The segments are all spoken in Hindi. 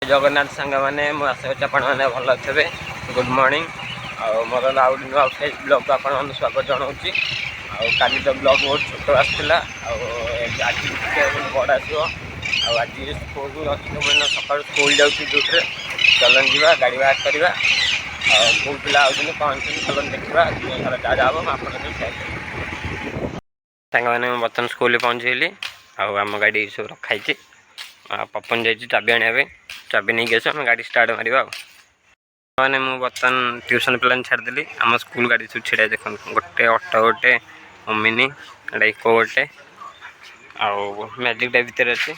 जगन्नाथ सांग मैंने आशा करछि आपण मैंने भल थे। गुड मॉर्निंग मोर आउ नुआ फेस ब्लॉग को आपण स्वागत जनाऊँगी। काली तो ब्लॉग बहुत छोट आसाला आज बड़ आसो आज स्कूल मैंने सकाल स्कूल जाऊँगी जो चलन जा गाड़ी बाहर करवा बहुत पिला आउन पहुँचते चलन देखा जहाँ जहाँ हम आप सांग मैंने बर्तमान स्कूल पहुँचली आम गाड़ी सब रखाई पपन जा चाबी आने चाबी नहीं गए आम गाड़ी स्टार्ट मारा मैंने मुझे बर्तमान ट्यूशन प्लान छाड़देली आम स्कूल गाड़ी सब छिड़ा देख गोटे ऑटो गोटे मिनी इको गोटे आउ मैजिकटा भितर अच्छे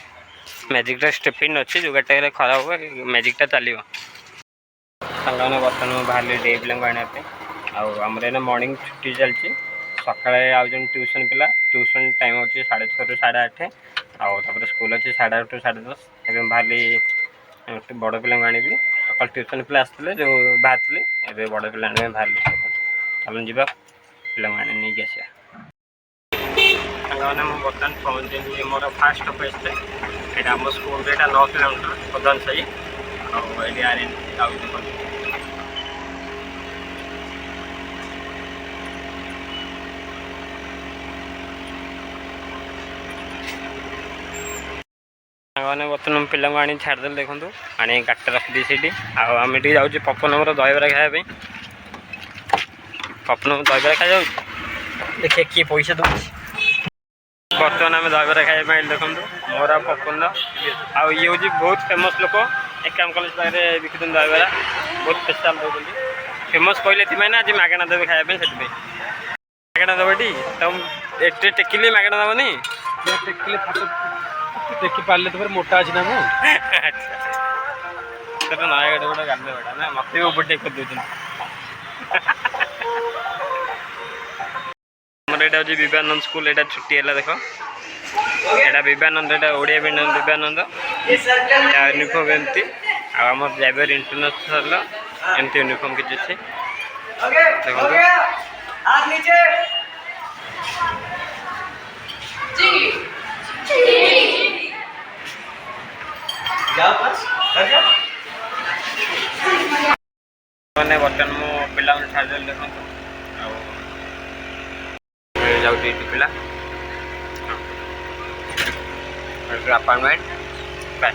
मैजिकटा स्टेपिन अच्छे जो गाड़ी खराब हुए मैजिकटा चलो सामने बर्तमान मुझे बाहर डे पिला आने आमर मॉर्निंग छुट्टी चलती सका आउन ट्यूशन पिला ट्यूशन टाइम अच्छे 6:30 ରୁ 8:30 आउे स्कूल अच्छे 8:30 ରୁ 10:30 एवं बाहरी बड़ पिला आनी सका ट्यूशन पिला आसते जो बाहर थे ए बड़ पिला बाहर चलन जा पिला नहीं आसा मैंने बर्तमान पहुँचे मोर फास्ट स्टॉपेज यहाँ आम स्कूल 9 किलोमीटर प्रधान साई आए मैंने बर्तमान पिला आनी छाड़देल देखूँ आने गाड़ी रखी से आम जाऊँ पपन मोर दहीबरा खायापी पपन दहीबरा खा जाऊँ देखिए किए पैसा दूँ बर्तमान आम दहीबरा खाया देखूँ मोर पपन ये हूँ बहुत फेमस लोक एकाम कलेज पाखे बिकुं दहीबरा बहुत स्पेशल दौरान फेमस कहले ना आज मागणा देवे खायापी से मागणा देवी तुम एटे टेकिली मागणा देवनी टेकिले देखी पारे तो फिर मोटा अच्छी ना मुझे नयगढ़ गोटे गाले बेटा ना मत ओवरटेक कर दूसरी मोर यहाँ हूँ विवेकानंद स्कूल यहाँ छुट्टी है देख यहाँ विवेकानंद यहाँ ओडिया विवेकानंद यूनिफॉर्म एमती आम जाबियर इंटरनेशनल एमती यूनिफॉर्म किसी अच्छे मैंने बर्तमान मो पिला छाड़देल देखो जाऊँगी पिला अपार्टमेंट बाय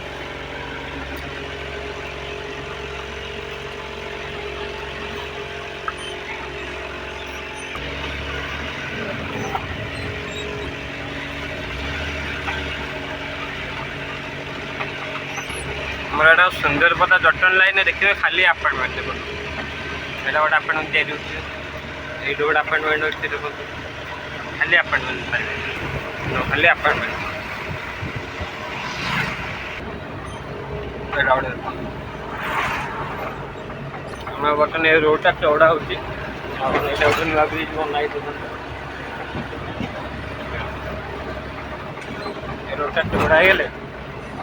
मोर यहाँ सुंदरपदा जटन लाइन देखिए खाली अपार्टमेंट देखो यहाँ गोटे अपार्टमेंट तैयारी होती गोटे अपार्टमेंट अच्छे देखो खाली अपार्टमेंट खाली अपार्टमेंट बर्तमान ये रोडटा चौड़ा हो नुआ ब्रिज बनाई रोडटा चौड़ा हो गले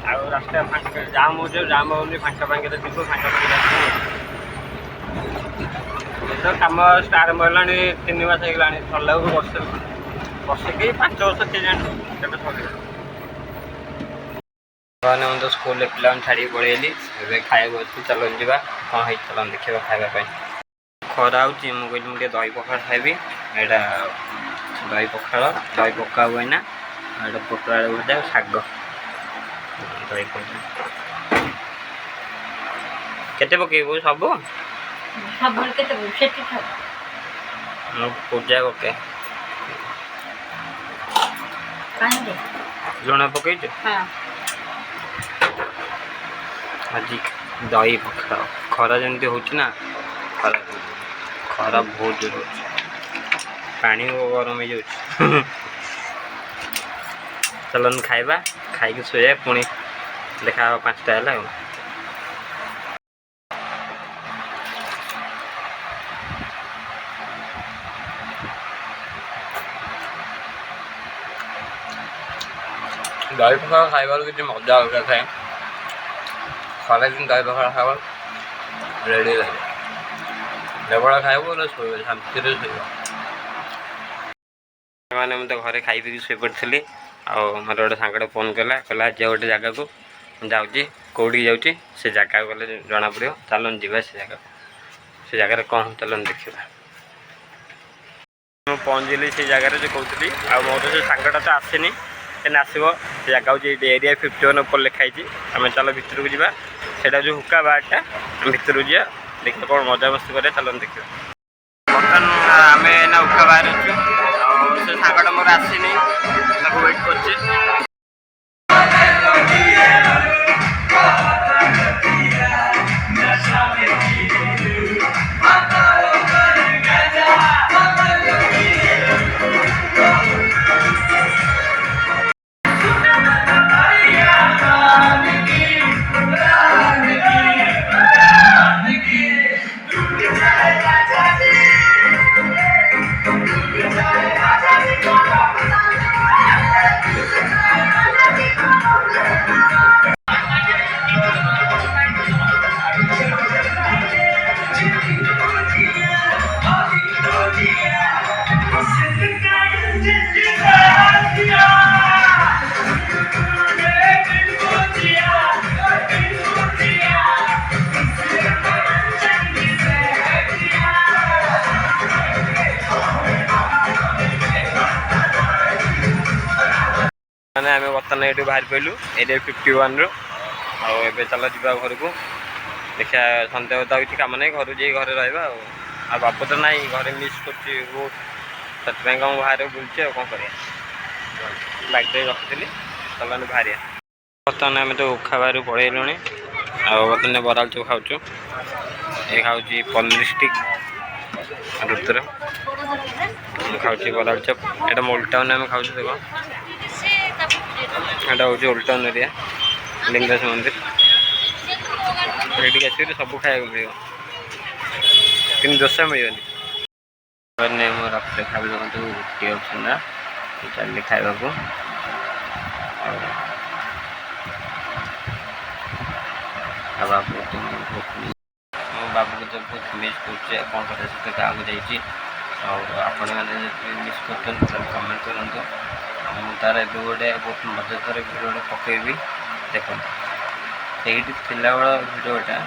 आ रास्ता फांका जाम हो जाम होनी फांका फांके जीव फांका फांका कम स्टार्ट होगा 3 मास होगा सरला वर्ष कि 5 वर्ष किए जाने मैंने तो स्कूल पिला छाड़ी पड़ेली खाया चलन जा कौन है चलन देखा खावाई खरा हो मुझे दही पखाड़ खाइबी यहाँ दही पखाड़ दही पका हुए ना यहाँ पोटल आलू भजा शाग दही केते पकेबू सब पूजा पके लुण पकई आज दही पखाड़ खरा जमी हो खरा बहुत जोर हो पानी गरम हो चलन खाइबा खाई सोया पुणी देखा 5टा है दही पखाड़ खाइबार किसी मजा अलग थाए सारा दिन दही पखाड़ खाइबार रेडी लगे जबड़ा खाइब शांति मैंने मत घरे खाई पी शोपड़ी मोर गोटे सांगटे फोन कला कहला आज गोटे जगह को जाऊँगी कौटी जाऊँगी से जगह गले जना पड़ो चलन जा से जगह कौन चलन देखा ମୁଁ ପହଞ୍ଚିଲି ସେ ଜାଗାରେ ଯେ କହୁଥିଲି ଆଉ ମୋର ସେ ସାଙ୍ଗଟା ତ ଆସିନି ଏନେ ଆସିବ ସେ ଜାଗାକୁ ଯେ ଏରିଆ 51 ଉପରେ ଲେଖା ହେଇଛି ଆମେ ଚାଲ ଭିତରକୁ ଯିବା ସେଇଟା ଯେଉଁ ହୁକା ବାରଟା ଭିତରକୁ ଯିବା ଦେଖିବା କ'ଣ ମଜାମସ୍ତି କରିବା ଚାଲନ୍ତୁ ଦେଖିବା ବର୍ତ୍ତମାନ ଆମେ ଏଇନା ହୁକା ବାହାରେ ଅଛୁ ଆଉ ସେ ସାଙ୍ଗଟା ମୋର ଆସିନି ତାକୁ ୱେଟ୍ କରୁଛି मैंने आम बर्तमान ये बाहर पड़ू एरिया 51 रु आए चल जा घर को देखा सन्देह तो किसी कम नहीं घर जा घर रहा बापू तो ना घर मिस कर बहुत से बाहर बुलचे कौन कर बैग रखी चल बाहर बर्तमान आम तो उखा बाहर पलैलु बर्तमान बराल चप खाऊ ये खाऊँ पनीर स्टिक रुद्र खाऊँ बराल चप यहाँ मोल्ड टाउन आम खाऊ देख यहाँ हूँ ओल्ड टाउन एरिया लिंगराज मंदिर ये आस सब खाया मिले कि दोसा मिलनी मो रखते खाई देखो रुटी और छेना चलिए खावा को बाबू मो बाबू को तो बहुत मिस कर कौन कर गाँव को जाइए आपण मैंने मिस कर कमेंट करूँ तार ए गोटे बहुत मजेदार भिडियो पकेबी देखो यही थिला बेला भिडियोटा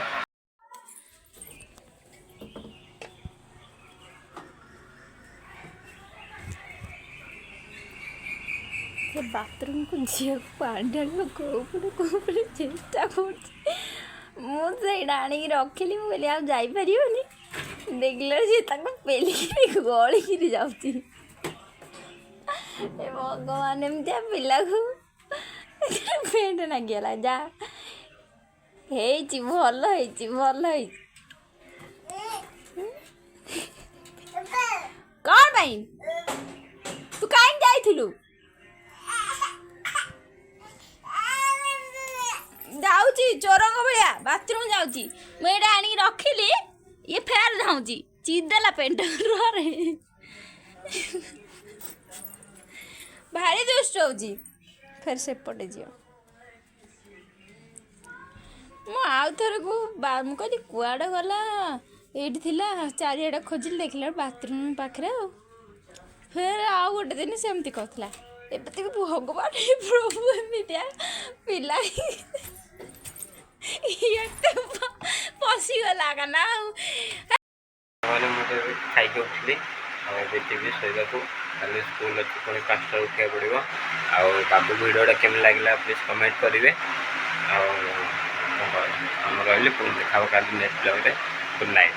बाथरूम को झील पानी कौपड़े चेष्टा कर रखिली मुझे आईपर देखल सी पेलिकी गलिकी जाऊँगी भगवान एमती पिला को पेट नागिगला जा भल भल कौन भाई तू कहीं जाइलु जाऊँगी चोरंग भाया बाथरूम जाऊँगी मुझे आनी रखिली ये फेर जाऊँगी चिदेला पेट रे भारी दुष्ट होजी फिर से पटे जी आउ थर को कहली कुआड़े गला ये चारिआडे खोजिल देखला बाथरूम पाखे फिर आउ गोटे दिन सेमती कहला एबे भगवान प्रभु एमितिया पिला पशिगला ना खाई उठली जीवी शोवा को कल स्कूल अच्छी पुणी 5टा उठा पड़ो बाबू भिडियोटा केमी लगे प्लीज कमेंट करेंगे आम रही पुणी देखा कल नेक्स्ट ब्लॉग रे गुड नाइट।